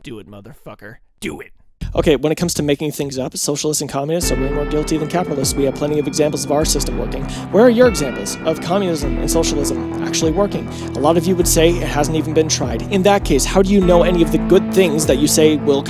Do it, motherfucker. Do it. Okay, when it comes to making things up, socialists and communists are way more guilty than capitalists. We have plenty of examples of our system working. Where are your examples of communism and socialism actually working? A lot of you would say it hasn't even been tried. In that case, how do you know any of the good things that you say will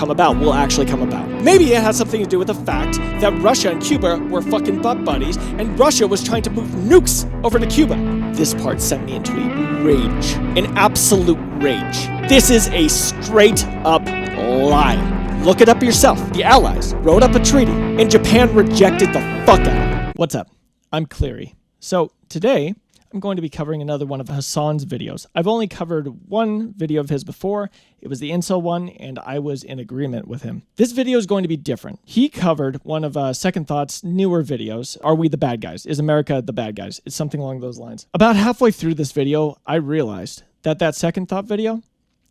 actually come about? Maybe it has something to do with the fact that Russia and Cuba were fucking butt buddies, and Russia was trying to move nukes over to Cuba. This part sent me into a rage. An absolute rage. This is a straight up lie. Look it up yourself. The Allies wrote up a treaty, and Japan rejected the fuck out of it. What's up? I'm Cleary. So today, I'm going to be covering another one of Hasan's videos. I've only covered one video of his before. It was the incel one, and I was in agreement with him. This video is going to be different. He covered one of Second Thought's newer videos. Are we the bad guys? Is America the bad guys? It's something along those lines. About halfway through this video, I realized that Second Thought video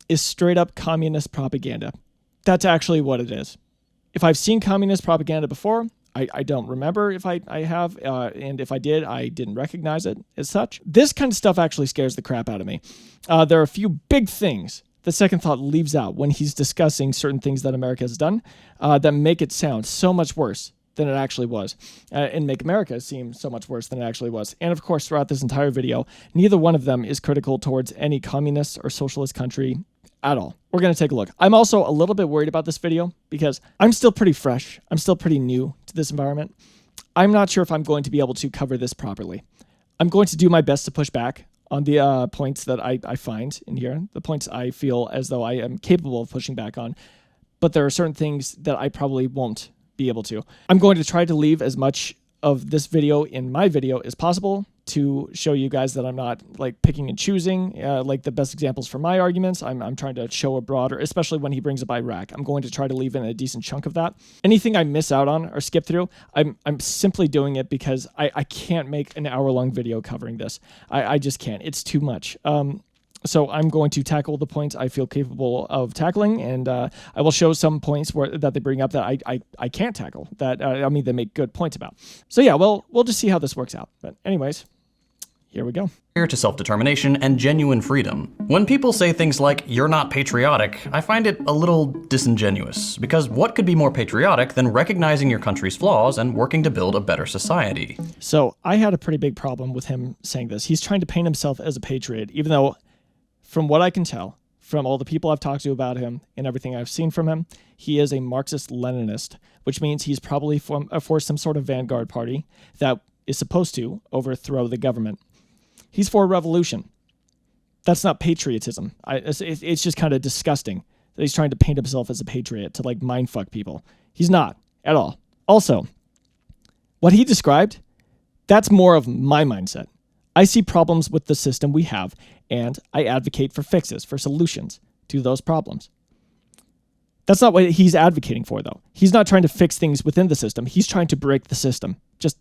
is straight up communist propaganda. That's actually what it is. If I've seen communist propaganda before, I don't remember if I have, and if I did, I didn't recognize it as such. This kind of stuff actually scares the crap out of me. There are a few big things that Second Thought leaves out when he's discussing certain things that America has done that make it sound so much worse than it actually was, and make America seem so much worse than it actually was. And of course, throughout this entire video, neither one of them is critical towards any communist or socialist country at all. We're going to take a look. I'm also a little bit worried about this video because I'm still pretty fresh. I'm still pretty new to this environment. I'm not sure if I'm going to be able to cover this properly. I'm going to do my best to push back on the points that I find in here, the points I feel as though I am capable of pushing back on, but there are certain things that I probably won't be able to. I'm going to try to leave as much of this video in my video as possible to show you guys that I'm not like picking and choosing like the best examples for my arguments. I'm trying to show a broader, especially when he brings up Iraq. I'm going to try to leave in a decent chunk of that. Anything I miss out on or skip through, I'm simply doing it because I can't make an hour-long video covering this. I just can't. It's too much. So I'm going to tackle the points I feel capable of tackling, and I will show some points that they bring up that I can't tackle, that they make good points about. So yeah, well, we'll just see how this works out. But anyways, here we go. To self-determination and genuine freedom. When people say things like, "You're not patriotic," I find it a little disingenuous, because what could be more patriotic than recognizing your country's flaws and working to build a better society? So I had a pretty big problem with him saying this. He's trying to paint himself as a patriot, even though, from what I can tell, from all the people I've talked to about him and everything I've seen from him, he is a Marxist-Leninist, which means he's probably for some sort of vanguard party that is supposed to overthrow the government. He's for a revolution. That's not patriotism. It's just kind of disgusting that he's trying to paint himself as a patriot to like mindfuck people. He's not at all. Also, what he described, that's more of my mindset. I see problems with the system we have, and I advocate for fixes, for solutions to those problems. That's not what he's advocating for, though. He's not trying to fix things within the system. He's trying to break the system. Just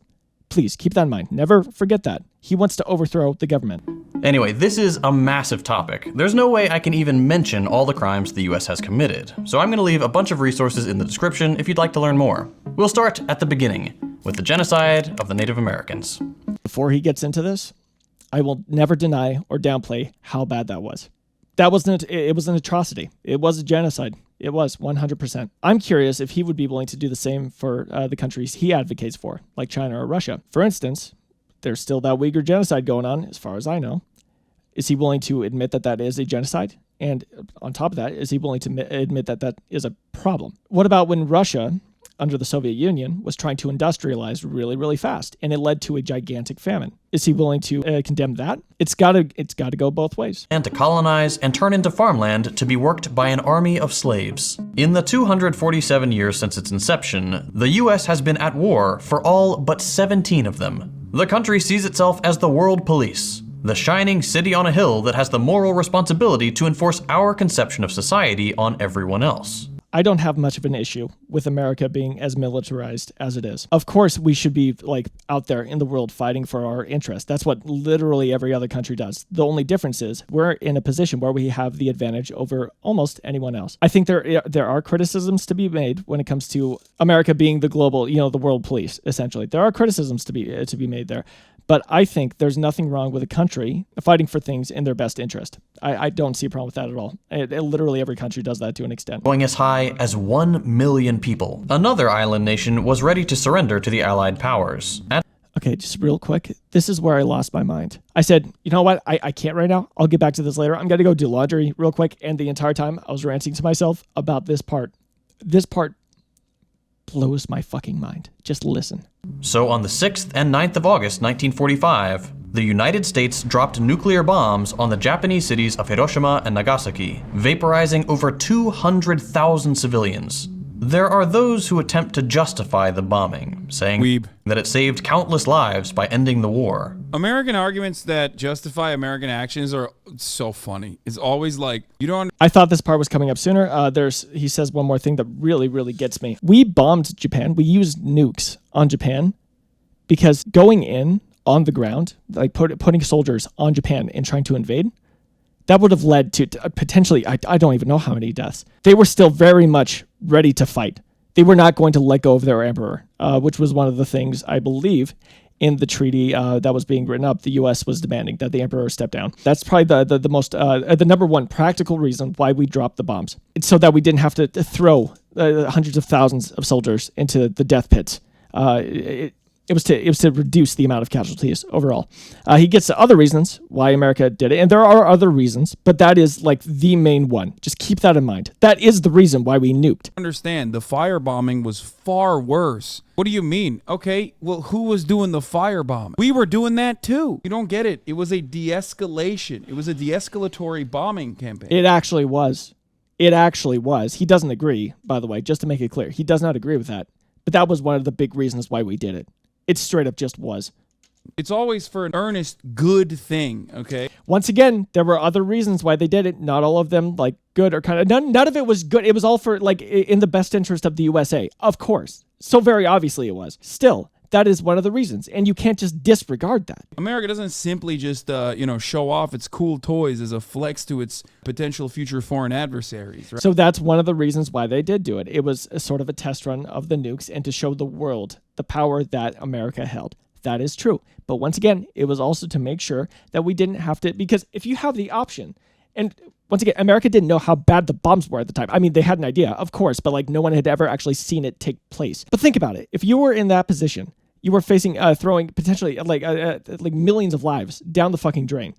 please keep that in mind. Never forget that. He wants to overthrow the government. Anyway, this is a massive topic. There's no way I can even mention all the crimes the US has committed, so I'm going to leave a bunch of resources in the description if you'd like to learn more. We'll start at the beginning, with the genocide of the Native Americans. Before he gets into this, I will never deny or downplay how bad that was. It was an atrocity. It was a genocide. It was 100%. I'm curious if he would be willing to do the same for the countries he advocates for, like China or Russia. For instance, there's still that Uyghur genocide going on, as far as I know. Is he willing to admit that that is a genocide? And on top of that, is he willing to admit that that is a problem? What about when Russia, under the Soviet Union, was trying to industrialize really, really fast, and it led to a gigantic famine? Is he willing to condemn that? It's got to go both ways. And to colonize and turn into farmland to be worked by an army of slaves. In the 247 years since its inception, the US has been at war for all but 17 of them. The country sees itself as the world police, the shining city on a hill that has the moral responsibility to enforce our conception of society on everyone else. I don't have much of an issue with America being as militarized as it is. Of course, we should be like out there in the world fighting for our interests. That's what literally every other country does. The only difference is we're in a position where we have the advantage over almost anyone else. I think there are criticisms to be made when it comes to America being the global, the world police, essentially. There are criticisms to be made there. But I think there's nothing wrong with a country fighting for things in their best interest. I don't see a problem with that at all. Literally every country does that to an extent. Going as high as 1 million people. Another island nation was ready to surrender to the Allied powers. Okay, just real quick. This is where I lost my mind. I said, you know what? I can't right now. I'll get back to this later. I'm going to go do laundry real quick. And the entire time I was ranting to myself about this part. This part blows my fucking mind. Just listen. So on the 6th and 9th of August 1945, the United States dropped nuclear bombs on the Japanese cities of Hiroshima and Nagasaki, vaporizing over 200,000 civilians. There are those who attempt to justify the bombing, saying that it saved countless lives by ending the war. American arguments that justify American actions are so funny. It's always like, you don't... I thought this part was coming up sooner. He says one more thing that really, really gets me. We bombed Japan. We used nukes on Japan because going in on the ground, like putting soldiers on Japan and trying to invade, that would have led to potentially, I don't even know how many deaths. They were still very much ready to fight. They were not going to let go of their emperor, which was one of the things, I believe, in the treaty that was being written up, the U.S. was demanding that the emperor step down. That's probably the most, the number one practical reason why we dropped the bombs. It's so that we didn't have to throw hundreds of thousands of soldiers into the death pits. It was to reduce the amount of casualties overall. He gets to other reasons why America did it, and there are other reasons, but that is like the main one. Just keep that in mind. That is the reason why we nuked. Understand, the firebombing was far worse. What do you mean? Okay, well, who was doing the firebombing? We were doing that too. You don't get it. It was a de-escalation. It was a de-escalatory bombing campaign. It actually was. It actually was. He doesn't agree, by the way, just to make it clear. He does not agree with that. But that was one of the big reasons why we did it. It straight up just was. It's always for an earnest, good thing, okay? Once again, there were other reasons why they did it. Not all of them, like, good or kind of... None of it was good. It was all for, like, in the best interest of the USA. Of course. So very obviously it was. Still, that is one of the reasons. And you can't just disregard that. America doesn't simply just, show off its cool toys as a flex to its potential future foreign adversaries, right? So that's one of the reasons why they did do it. It was a sort of a test run of the nukes and to show the world the power that America held. That is true. But once again, it was also to make sure that we didn't have to, because if you have the option, and once again, America didn't know how bad the bombs were at the time. I mean, they had an idea, of course, but like no one had ever actually seen it take place. But think about it. If you were in that position, you were facing throwing potentially like millions of lives down the fucking drain,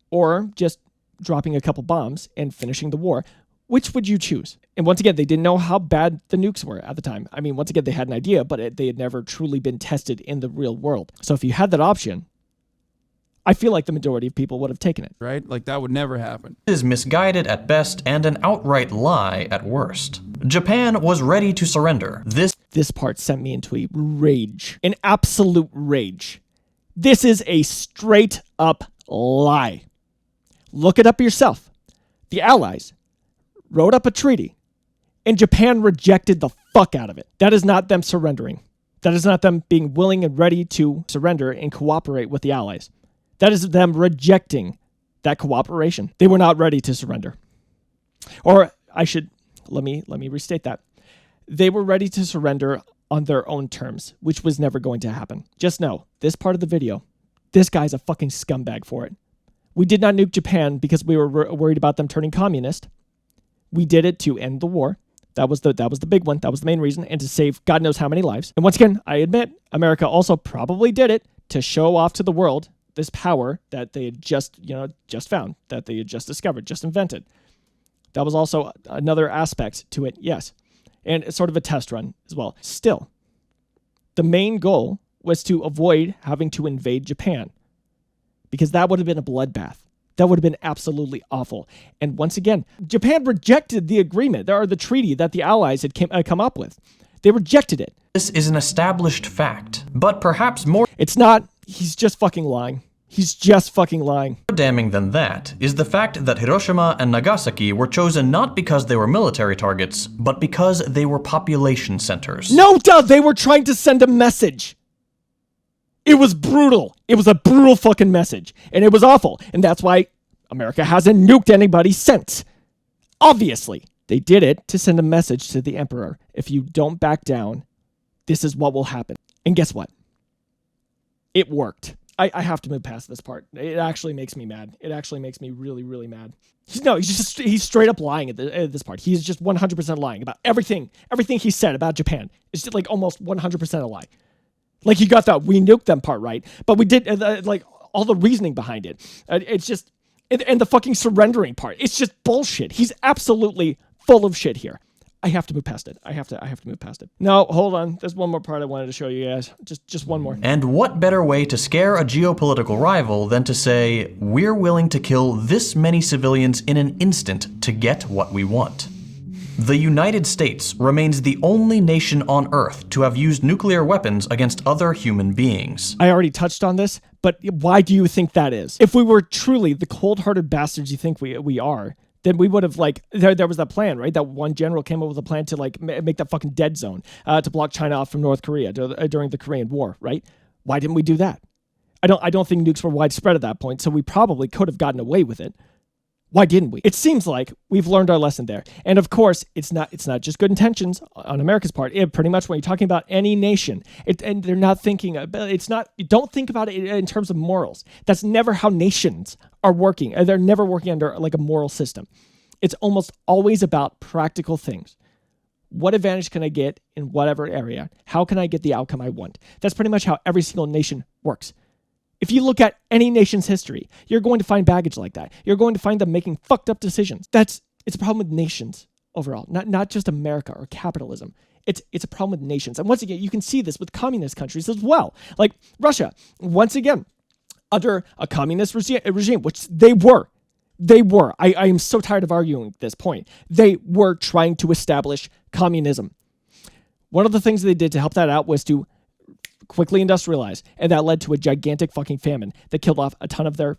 or just dropping a couple bombs and finishing the war. Which would you choose? And once again, they didn't know how bad the nukes were at the time. I mean, once again, they had an idea, but they had never truly been tested in the real world. So if you had that option, I feel like the majority of people would have taken it. Right? Like that would never happen. It is misguided at best and an outright lie at worst. Japan was ready to surrender. This part sent me into a rage, an absolute rage. This is a straight up lie. Look it up yourself. The Allies wrote up a treaty, and Japan rejected the fuck out of it. That is not them surrendering. That is not them being willing and ready to surrender and cooperate with the Allies. That is them rejecting that cooperation. They were not ready to surrender. Or I should, let me restate that. They were ready to surrender on their own terms, which was never going to happen. Just know, this part of the video, this guy's a fucking scumbag for it. We did not nuke Japan because we were worried about them turning communist. We did it to end the war. That was the big one. That was the main reason, and to save God knows how many lives. And once again, I admit, America also probably did it to show off to the world this power that they had just found, that they had just discovered, just invented. That was also another aspect to it, yes. And it's sort of a test run as well. Still, the main goal was to avoid having to invade Japan, because that would have been a bloodbath. That would have been absolutely awful. And once again, Japan rejected the agreement, or the treaty that the Allies had come up with. They rejected it. This is an established fact, but perhaps more... It's not. He's just fucking lying. He's just fucking lying. More damning than that is the fact that Hiroshima and Nagasaki were chosen not because they were military targets, but because they were population centers. No, duh! They were trying to send a message. It was brutal. It was a brutal fucking message. And it was awful. And that's why America hasn't nuked anybody since. Obviously. They did it to send a message to the emperor. If you don't back down, this is what will happen. And guess what? It worked. I have to move past this part. It actually makes me mad. It actually makes me really, really mad. He's straight up lying at this part. He's just 100% lying about everything. Everything he said about Japan is just like almost 100% a lie. Like he got that we nuked them part right, but we did like all the reasoning behind it. It's just, and the fucking surrendering part. It's just bullshit. He's absolutely full of shit here. I have to move past it. I have to move past it. No, hold on. There's one more part I wanted to show you guys. Just one more. And what better way to scare a geopolitical rival than to say, we're willing to kill this many civilians in an instant to get what we want? The United States remains the only nation on Earth to have used nuclear weapons against other human beings. I already touched on this, but why do you think that is? If we were truly the cold-hearted bastards you think we are, then we would have, like, there was that plan, right? That one general came up with a plan to, like, make that fucking dead zone to block China off from North Korea during the Korean War, right? Why didn't we do that? I don't think nukes were widespread at that point, so we probably could have gotten away with it. Why didn't we? It seems like we've learned our lesson there. And of course, it's not just good intentions on America's part. Pretty much when you're talking about any nation, and they're not thinking, you don't think about it in terms of morals. That's never how nations are working. They're never working under like a moral system. It's almost always about practical things. What advantage can I get in whatever area? How can I get the outcome I want? That's pretty much how every single nation works. If you look at any nation's history, you're going to find baggage like that. You're going to find them making fucked up decisions. It's a problem with nations overall, not just America or capitalism. It's a problem with nations. And once again, you can see this with communist countries as well. Like Russia, once again, under a communist regime, which they were. I am so tired of arguing this point. They were trying to establish communism. One of the things they did to help that out was to quickly industrialize, and that led to a gigantic fucking famine that killed off a ton of their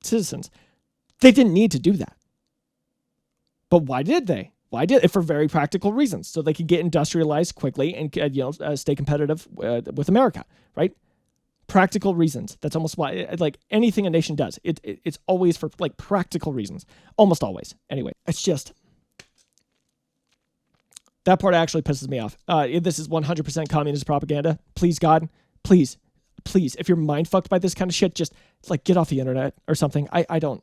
citizens. They didn't need to do that. But why did they? Why did it? For very practical reasons, so they could get industrialized quickly and stay competitive with America, right? Practical reasons. That's almost why, like anything a nation does, it's always for like practical reasons. Almost always. Anyway, it's just that part actually pisses me off. This is 100% communist propaganda. Please, God, please, if you're mind fucked by this kind of shit, just like get off the internet or something. I don't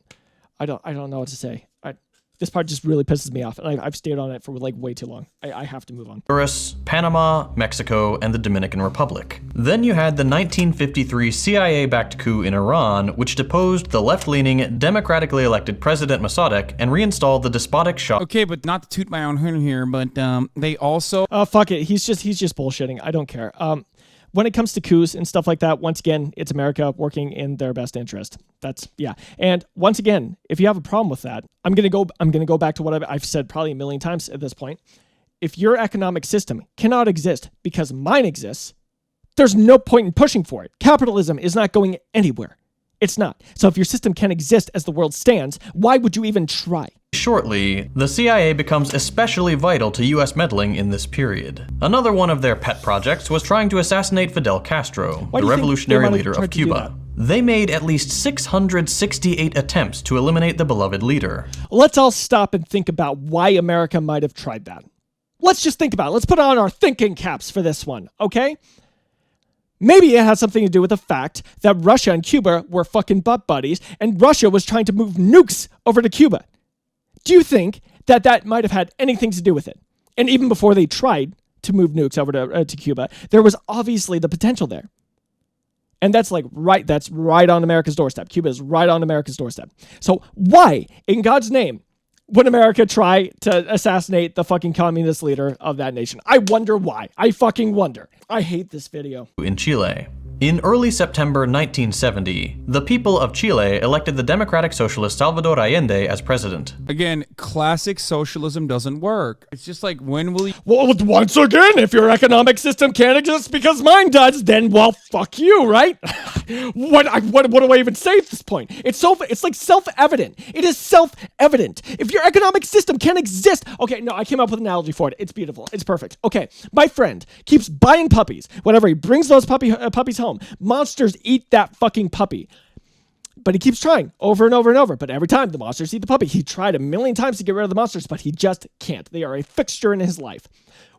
know what to say. This part just really pisses me off, and I've stayed on it for like way too long. I have to move on. Honduras, Panama, Mexico, and the Dominican Republic. Then you had the 1953 CIA-backed coup in Iran, which deposed the left-leaning, democratically elected President Mossadegh and reinstalled the despotic Shah. Okay, but not to toot my own horn here, but they also... Fuck it. He's just bullshitting. I don't care. When it comes to coups and stuff like that, once again, it's America working in their best interest. Yeah. And once again, if you have a problem with that, I'm gonna go back to what I've said probably a million times at this point. If your economic system cannot exist because mine exists, there's no point in pushing for it. Capitalism is not going anywhere. It's not. So if your system can exist as the world stands, why would you even try? Shortly, the CIA becomes especially vital to US meddling in this period. Another one of their pet projects was trying to assassinate Fidel Castro, the revolutionary leader of Cuba. They made at least 668 attempts to eliminate the beloved leader. Let's all stop and think about why America might have tried that. Let's just think about it. Let's put on our thinking caps for this one, okay? Maybe it has something to do with the fact that Russia and Cuba were fucking butt buddies, and Russia was trying to move nukes over to Cuba. Do you think that might have had anything to do with it? And even before they tried to move nukes over to Cuba, there was obviously the potential there. And that's right on America's doorstep. Cuba is right on America's doorstep. So why, in God's name, would America try to assassinate the fucking communist leader of that nation? I wonder why. I fucking wonder. I hate this video. In Chile. In early September 1970, the people of Chile elected the democratic socialist Salvador Allende as president. Again, classic socialism doesn't work. It's just like, when will you... Well, once again, if your economic system can't exist because mine does, then, well, fuck you, right? What do I even say at this point? It's like self-evident. It is self-evident. If your economic system can't exist... Okay, no, I came up with an analogy for it. It's beautiful. It's perfect. Okay, my friend keeps buying puppies. Whenever he brings those puppies home, monsters eat that fucking puppy. But he keeps trying over and over and over. But every time the monsters eat the puppy, he tried a million times to get rid of the monsters, but he just can't. They are a fixture in his life.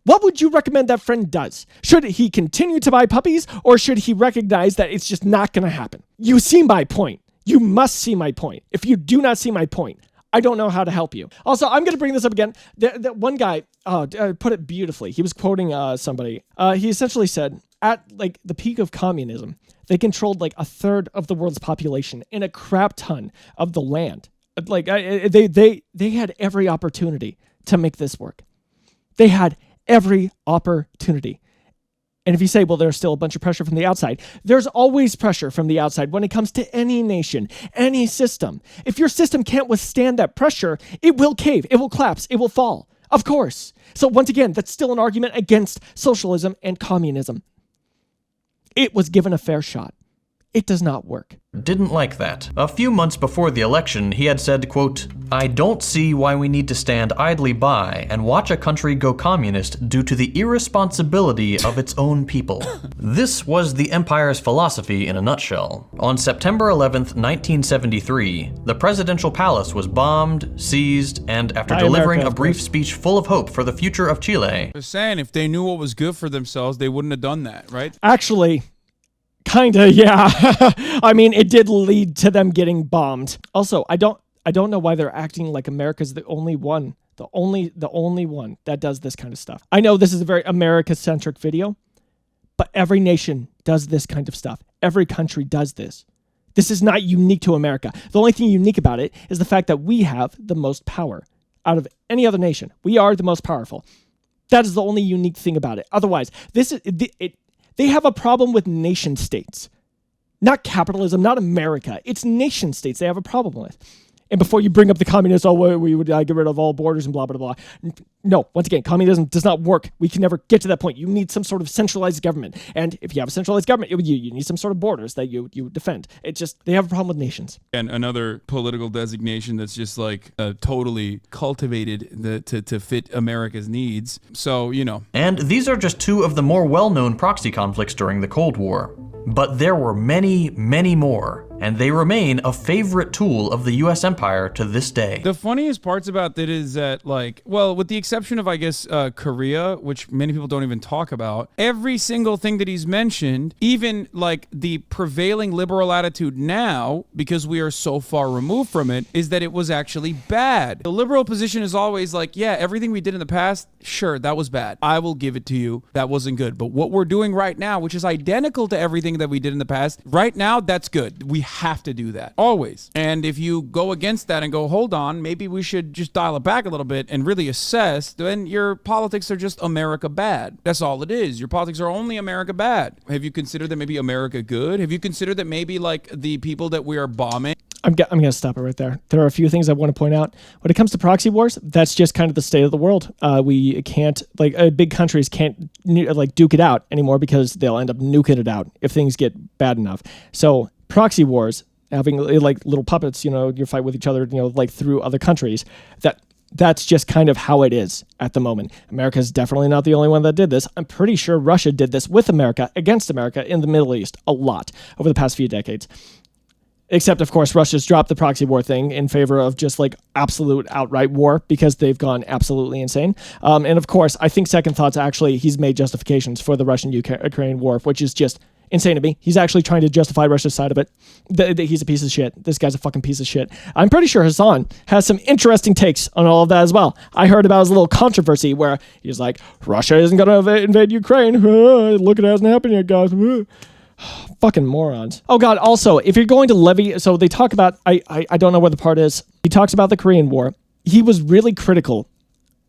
What would you recommend that friend does? Should he continue to buy puppies, or should he recognize that it's just not going to happen? You see my point. You must see my point. If you do not see my point, I don't know how to help you. Also, I'm going to bring this up again. The one guy put it beautifully. He was quoting somebody. He essentially said, at like the peak of communism, they controlled like a third of the world's population and a crap ton of the land. Like they had every opportunity to make this work. They had every opportunity. And if you say, well, there's still a bunch of pressure from the outside, there's always pressure from the outside when it comes to any nation, any system. If your system can't withstand that pressure, it will cave, it will collapse, it will fall. Of course. So once again, that's still an argument against socialism and communism. It was given a fair shot. It does not work. Didn't like that. A few months before the election, he had said, quote, "I don't see why we need to stand idly by and watch a country go communist due to the irresponsibility of its own people." This was the empire's philosophy in a nutshell. On September 11th, 1973, the presidential palace was bombed, seized, and after delivering a brief speech full of hope for the future of Chile. They're saying if they knew what was good for themselves, they wouldn't have done that, right? Actually, kinda, yeah. I mean, it did lead to them getting bombed. Also, I don't know why they're acting like America's the only one, the only one that does this kind of stuff. I know this is a very America-centric video, but every nation does this kind of stuff. Every country does this. This is not unique to America. The only thing unique about it is the fact that we have the most power out of any other nation. We are the most powerful. That is the only unique thing about it. Otherwise, they have a problem with nation states. Not capitalism, not America. It's nation states they have a problem with. And before you bring up the communists, we would get rid of all borders and blah, blah, blah. No, once again, communism does not work. We can never get to that point. You need some sort of centralized government. And if you have a centralized government, you need some sort of borders that you defend. It's just, they have a problem with nations. And another political designation that's just like totally cultivated to fit America's needs. So, you know. And these are just two of the more well-known proxy conflicts during the Cold War. But there were many, many more, and they remain a favorite tool of the US empire to this day. The funniest parts about that is that, like, well, with the exception of, I guess, Korea, which many people don't even talk about, every single thing that he's mentioned, even like the prevailing liberal attitude now, because we are so far removed from it, is that it was actually bad. The liberal position is always like, yeah, everything we did in the past, sure, that was bad. I will give it to you. That wasn't good. But what we're doing right now, which is identical to everything that we did in the past, right now, that's good. We have to do that. Always. And if you go against that and go, hold on, maybe we should just dial it back a little bit and really assess, then your politics are just America bad. That's all it is. Your politics are only America bad. Have you considered that maybe America good? Have you considered that maybe like the people that we are bombing? I'm going to stop it right there. There are a few things I want to point out. When it comes to proxy wars, that's just kind of the state of the world. We can't, like, big countries can't, like, duke it out anymore because they'll end up nuking it out if things get bad enough. So proxy wars, having, like, little puppets, you fight with each other, like, through other countries, that's just kind of how it is at the moment. America's definitely not the only one that did this. I'm pretty sure Russia did this with America, against America, in the Middle East a lot over the past few decades. Except, of course, Russia's dropped the proxy war thing in favor of just like absolute outright war because they've gone absolutely insane. And of course, I think second thoughts, actually, he's made justifications for the Russian-Ukraine war, which is just insane to me. He's actually trying to justify Russia's side of it. He's a piece of shit. This guy's a fucking piece of shit. I'm pretty sure Hasan has some interesting takes on all of that as well. I heard about his little controversy where he's like, Russia isn't going to invade Ukraine. Look, it hasn't happened yet, guys. Fucking morons. Oh God, also, if you're going to levy, so they talk about, I don't know where the part is. He talks about the Korean War. He was really critical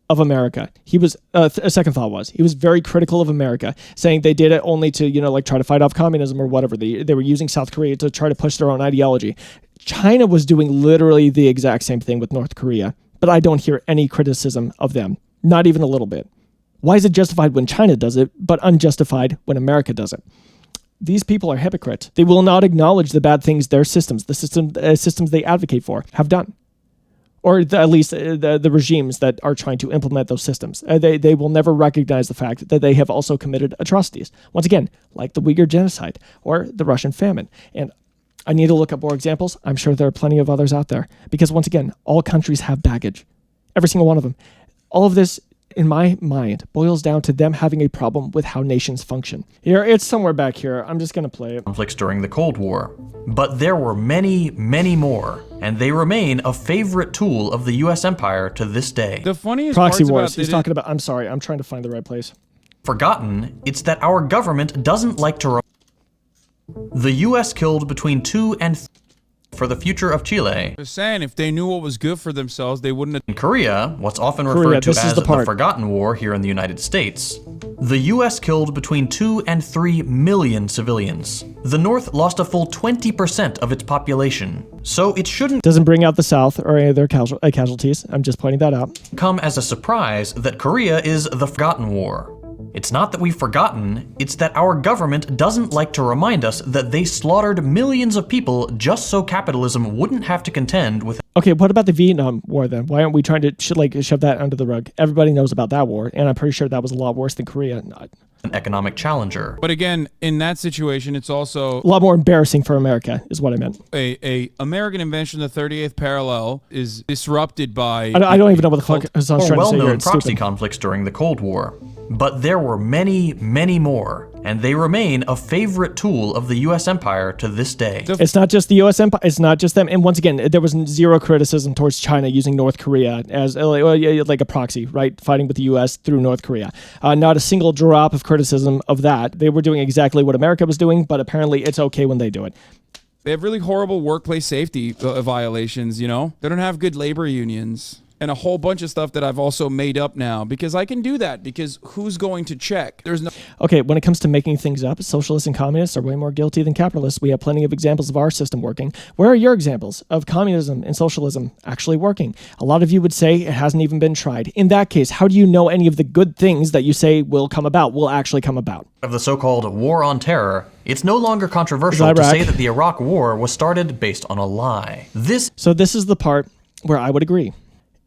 of America. He was, a second thought was, he was very critical of America, saying they did it only to, like try to fight off communism or whatever. They were using South Korea to try to push their own ideology. China was doing literally the exact same thing with North Korea, but I don't hear any criticism of them. Not even a little bit. Why is it justified when China does it, but unjustified when America does it? These people are hypocrites. They will not acknowledge the bad things their systems, the systems they advocate for, have done. Or at least the regimes that are trying to implement those systems. They will never recognize the fact that they have also committed atrocities. Once again, like the Uyghur genocide or the Russian famine. And I need to look up more examples. I'm sure there are plenty of others out there. Because once again, all countries have baggage. Every single one of them. All of this in my mind, boils down to them having a problem with how nations function. Here, it's somewhere back here. I'm just going to play it. Conflicts during the Cold War. But there were many, many more, and they remain a favorite tool of the US empire to this day. The funniest Proxy parts wars. about He's talking about, I'm sorry, I'm trying to find the right place. Forgotten, it's that our government doesn't like to the US killed between 2 and 3 for the future of Chile. Just saying, if they knew what was good for themselves, they wouldn't have. In Korea, what's often referred to as the Forgotten War here in the United States, the US killed between 2 and 3 million civilians. The North lost a full 20% of its population. So it shouldn't Doesn't bring out the South or any of their casualties. I'm just pointing that out. come as a surprise that Korea is the Forgotten War. It's not that we've forgotten, it's that our government doesn't like to remind us that they slaughtered millions of people just so capitalism wouldn't have to contend with. Okay, what about the Vietnam War then? Why aren't we trying to shove that under the rug? Everybody knows about that war, and I'm pretty sure that was a lot worse than Korea. An economic challenger. But again, in that situation, it's also A lot more embarrassing for America, is what I meant. a American invention. The 38th parallel is disrupted by. I don't even know what the fuck Hasan's trying to say here. Well-known It's proxy stupid. conflicts during the Cold War. But there were many, many more, and they remain a favorite tool of the US empire to this day. It's not just the U.S. empire. It's not just them. And once again, there was zero criticism towards China using North Korea as like a proxy, right? Fighting with the U.S. through North Korea. Not a single drop of criticism of that. They were doing exactly what America was doing, but apparently it's okay when they do it. They have really horrible workplace safety violations. You know, they don't have good labor unions. And a whole bunch of stuff that I've also made up now because I can do that because who's going to check? There's no. Okay, when it comes to making things up, socialists and communists are way more guilty than capitalists. We have plenty of examples of our system working. Where are your examples of communism and socialism actually working? A lot of you would say it hasn't even been tried. In that case, how do you know any of the good things that you say will actually come about? Of the so-called War on Terror, it's no longer controversial to say that the Iraq War was started based on a lie. This is the part where I would agree.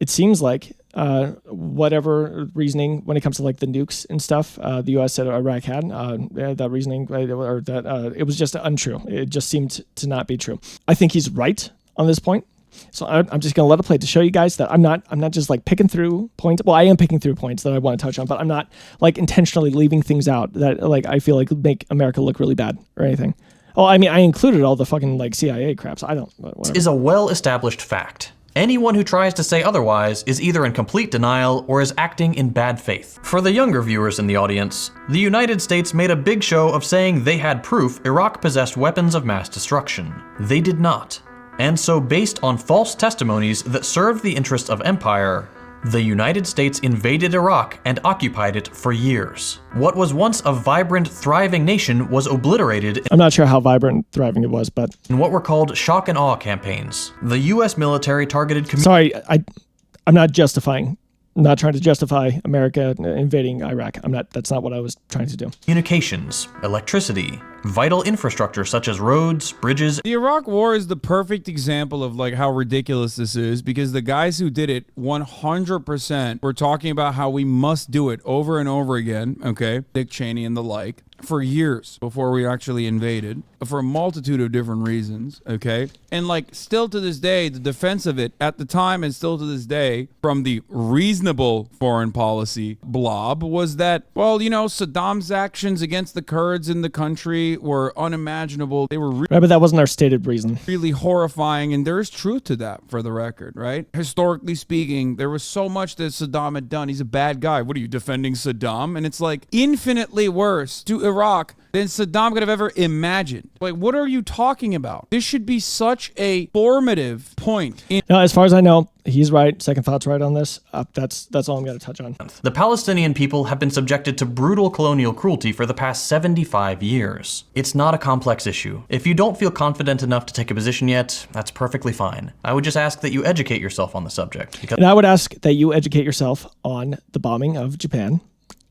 It seems like whatever reasoning when it comes to like the nukes and stuff, the U.S. said Iraq had that reasoning, or that it was just untrue. It just seemed to not be true. I think he's right on this point. So I'm just gonna let it play to show you guys that I'm not just like picking through points. Well, I am picking through points that I want to touch on, but I'm not like intentionally leaving things out that like I feel like make America look really bad or anything. Oh, I mean, I included all the fucking like CIA craps. I don't. Whatever. is a well-established fact. Anyone who tries to say otherwise is either in complete denial or is acting in bad faith. For the younger viewers in the audience, the United States made a big show of saying they had proof Iraq possessed weapons of mass destruction. They did not. And so based on false testimonies that served the interests of empire, the United States invaded Iraq and occupied it for years. What was once a vibrant, thriving nation was obliterated. I'm not sure how vibrant, thriving it was, but In what were called shock and awe campaigns. The US military targeted sorry, I'm not justifying. I'm not trying to justify America invading Iraq. That's not what I was trying to do. communications, electricity, vital infrastructure such as roads, bridges. The Iraq War is the perfect example of like how ridiculous this is because the guys who did it 100% were talking about how we must do it over and over again, okay? Dick Cheney and the like, for years before we actually invaded for a multitude of different reasons, okay? And like still to this day, the defense of it at the time and still to this day from the reasonable foreign policy blob was that, well, you know, Saddam's actions against the Kurds in the country were unimaginable. They were Right, but that wasn't our stated reason. really horrifying, and there is truth to that for the record, right? Historically speaking, there was so much that Saddam had done. He's a bad guy. What are you, defending Saddam? And it's like infinitely worse to Iraq than Saddam could have ever imagined. Like, what are you talking about? This should be such a formative point. No, as far as I know, he's right. Second thoughts right on this. That's all I'm going to touch on. The Palestinian people have been subjected to brutal colonial cruelty for the past 75 years. It's not a complex issue. If you don't feel confident enough to take a position yet, that's perfectly fine. I would just ask that you educate yourself on the subject. And I would ask that you educate yourself on the bombing of Japan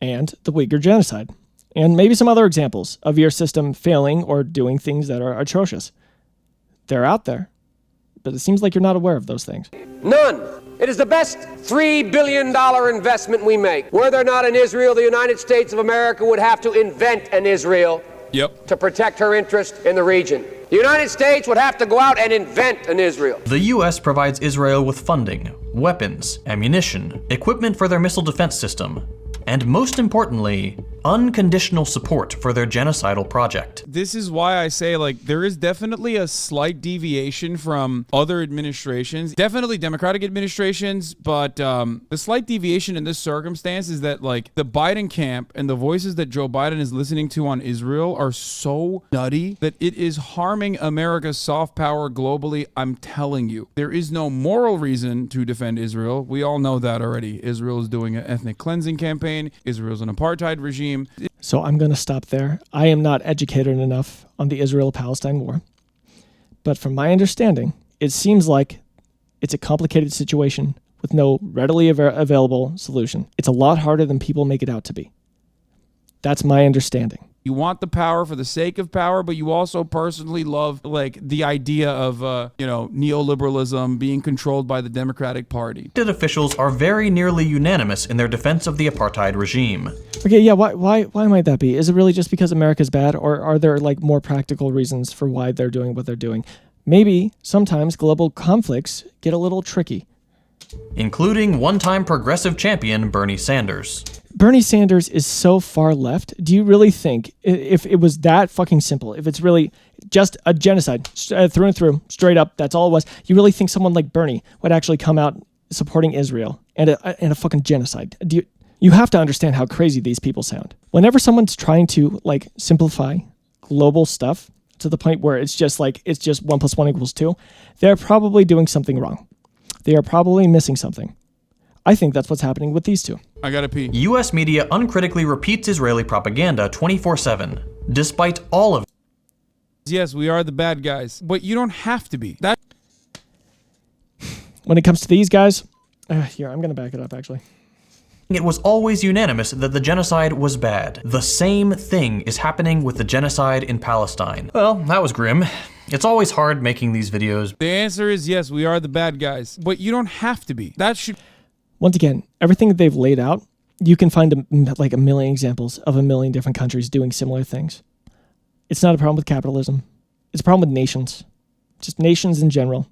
and the Uyghur genocide. And maybe some other examples of your system failing or doing things that are atrocious. They're out there, but it seems like you're not aware of those things. None. It is the best $3 billion investment we make. Were there not an Israel, the United States of America would have to invent an Israel to protect her interest in the region. The United States would have to go out and invent an Israel. The US provides Israel with funding, weapons, ammunition, equipment for their missile defense system, and most importantly, unconditional support for their genocidal project. This is why I say, like, there is definitely a slight deviation from other administrations, definitely Democratic administrations, but the slight deviation in this circumstance is that, like, the Biden camp and the voices that Joe Biden is listening to on Israel are so nutty that it is harming America's soft power globally. I'm telling you, there is no moral reason to defend Israel. We all know that already. Israel is doing an ethnic cleansing campaign. Israel's an apartheid regime. So I'm going to stop there. I am not educated enough on the Israel-Palestine war. But from my understanding, it seems like it's a complicated situation with no readily available solution. It's a lot harder than people make it out to be. That's my understanding. You want the power for the sake of power, but you also personally love, like, the idea of, neoliberalism being controlled by the Democratic Party. Elected officials are very nearly unanimous in their defense of the apartheid regime. Okay, yeah, why might that be? Is it really just because America's bad, or are there, like, more practical reasons for why they're doing what they're doing? Maybe sometimes global conflicts get a little tricky. Including one-time progressive champion Bernie Sanders. Bernie Sanders is so far left. Do you really think if it was that fucking simple, if it's really just a genocide through and through, straight up, that's all it was, you really think someone like Bernie would actually come out supporting Israel and a fucking genocide? You have to understand how crazy these people sound. Whenever someone's trying to, like, simplify global stuff to the point where it's just 1 + 1 = 2, they're probably doing something wrong. They are probably missing something. I think that's what's happening with these two. I gotta pee. US media uncritically repeats Israeli propaganda 24/7, despite all of it. Yes, we are the bad guys, but you don't have to be. When it comes to these guys, here, I'm going to back it up, actually. It was always unanimous that the genocide was bad. The same thing is happening with the genocide in Palestine. Well, that was grim. It's always hard making these videos. The answer is yes, we are the bad guys, but you don't have to be. Once again, everything that they've laid out, you can find a million examples of a million different countries doing similar things. It's not a problem with capitalism. It's a problem with nations. Just nations in general.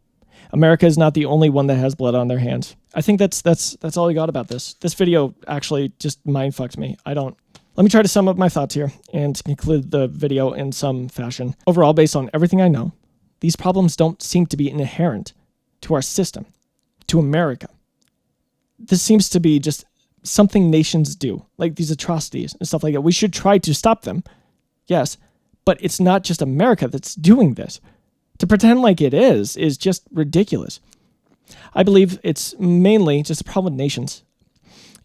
America is not the only one that has blood on their hands. I think that's all I got about this. This video actually just mind-fucked me. Let me try to sum up my thoughts here and conclude the video in some fashion. Overall, based on everything I know, these problems don't seem to be inherent to our system, to America. This seems to be just something nations do, like these atrocities and stuff like that. We should try to stop them, yes, but it's not just America that's doing this. To pretend like it is just ridiculous. I believe it's mainly just a problem with nations.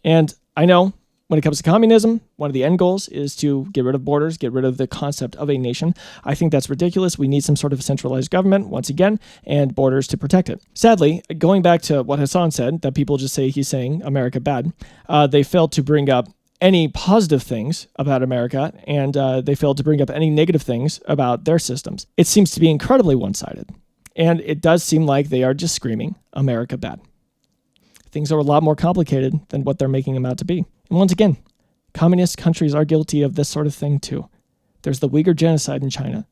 And I know when it comes to communism, one of the end goals is to get rid of borders, get rid of the concept of a nation. I think that's ridiculous. We need some sort of centralized government, once again, and borders to protect it. Sadly, going back to what Hasan said, that people just say he's saying America bad, they failed to bring up any positive things about America, and they failed to bring up any negative things about their systems. It seems to be incredibly one-sided, and it does seem like they are just screaming America bad. Things are a lot more complicated than what they're making them out to be. And once again, communist countries are guilty of this sort of thing too. There's the Uyghur genocide in China.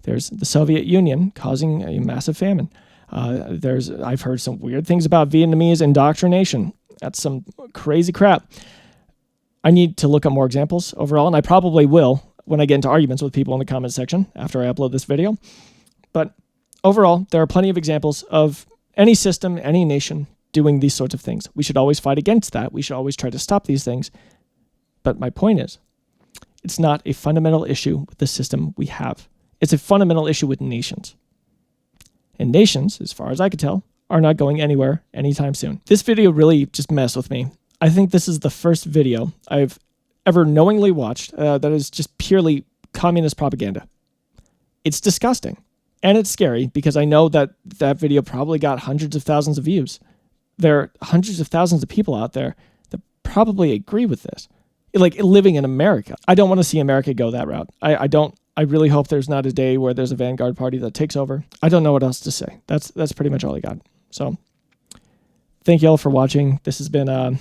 There's the Soviet Union causing a massive famine. I've heard some weird things about Vietnamese indoctrination. That's some crazy crap. I need to look up more examples overall, and I probably will when I get into arguments with people in the comment section after I upload this video. But overall, there are plenty of examples of any system, any nation doing these sorts of things. We should always fight against that. We should always try to stop these things. But my point is, it's not a fundamental issue with the system we have. It's a fundamental issue with nations. And nations, as far as I could tell, are not going anywhere anytime soon. This video really just messed with me. I think this is the first video I've ever knowingly watched that is just purely communist propaganda. It's disgusting. And it's scary because I know that that video probably got hundreds of thousands of views. There are hundreds of thousands of people out there that probably agree with this. Like living in America. I don't want to see America go that route. I really hope there's not a day where there's a vanguard party that takes over. I don't know what else to say. That's pretty much all I got. So thank you all for watching. This has been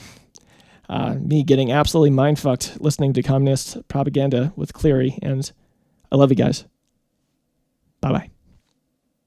me getting absolutely mind-fucked listening to communist propaganda with Cleary, and I love you guys. Bye-bye.